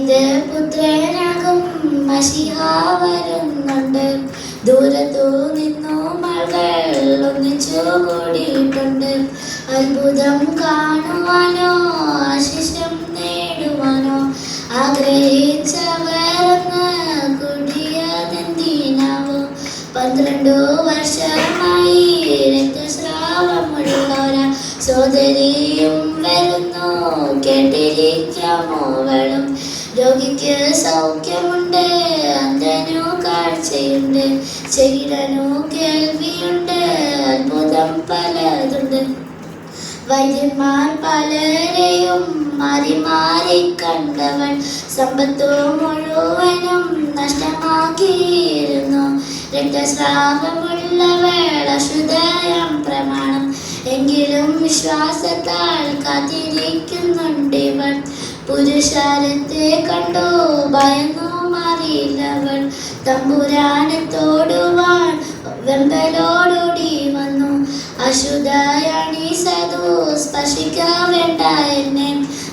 ദാവീദ് പുത്രനാകും മശിഹ വരുന്നുണ്ട്. ദൂരത്തു നിന്നു മകൾ ഒന്നിച്ചു കൂടിയിട്ടുണ്ട്. അത്ഭുതം കാണുവാനോ ആശിഷം നേടുവാനോ ആഗ്രഹിച്ചവരെന്ന് കൂടിയതെന്തിനാവോ? 12 വർഷമായി രക്തസ്രാവമുള്ളോരാ സോദരിയും വരുന്നു, കേട്ടിരിക്കാമോവളും. രോഗിക്ക് സൗഖ്യമുണ്ട്, അന്ധനു കാഴ്ചയുണ്ട്, ചെകിടനു കേൾവിയുണ്ട്, അത്ഭുതം പലതുണ്ട്. വൈദ്യന്മാർ പലരെയും മാറി മാറി കണ്ടവൾ സമ്പത്തു മുഴുവനും നഷ്ടമാക്കിയിരുന്നു. രക്തസ്രാവമുള്ളവൾ അശുദ്ധയം പ്രമാണം, എങ്കിലും വിശ്വാസത്താൽ കാത്തിരിക്കുന്നുണ്ടിവൾ. പുരുഷാരത്തെ കണ്ടു ഭയന്നു മാറിയില്ലവൾ. തമ്പുരാനെ തൊടുവാൻ വെമ്പലോടുകൂടി വന്നു. അശുദ്ധയാണീ സദു, സ്പർശിക്ക വേണ്ട എന്നെ.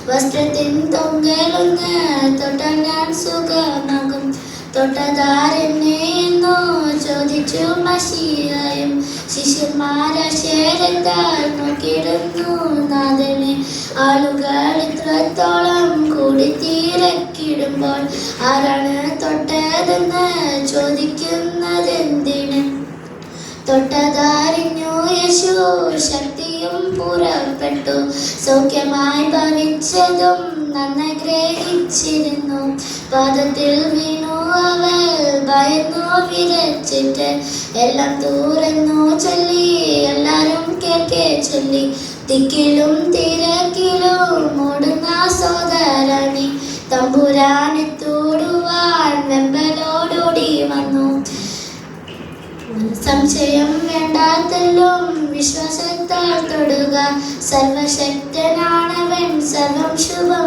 വസ്ത്രത്തിൻ തൊങ്ങലൊന്ന് തൊട്ടാൽ ഞാൻ സുഖമാകും. തൊട്ടതാരെന്നെ എന്നോ ചോദിച്ചു മശിഹയും. ശിഷ്യന്മാരാശ്ചര്യത്താൽ നോക്കിയിടുന്നു നാഥനെ. ആളുകൾ ഇത്രത്തോളം കൂടി തിരക്കിടുമ്പോൾ ആരാണ് തൊട്ടതെന്ന് ചോദിക്കുന്നതെന്തിന്? തൊട്ടതറിഞ്ഞു യേശു, ശക്തിയും പുറപ്പെട്ടു. സൗഖ്യമായി ഭവിച്ചതും നന്നായി ഗ്രഹിച്ചിരുന്നു. പാദത്തിൽ വീണു അവൾ ഭയന്നു വിറച്ചിട്ട് എല്ലാം തുറന്നു ചൊല്ലി, എല്ലാരും കേൾക്കെ ചൊല്ലി. തിക്കിലും തിരക്കിലും ഓടുന്ന സോദരനെ തമ്പുരാനെ തൊടുവാൻ വെമ്പലോടുകൂടി വന്നു. സംശയം വേണ്ടാത്തല്ലും വിശ്വാസത്താൽ തൊടുക. സർവശക്തനാണവൻ, സർവം ശുഭം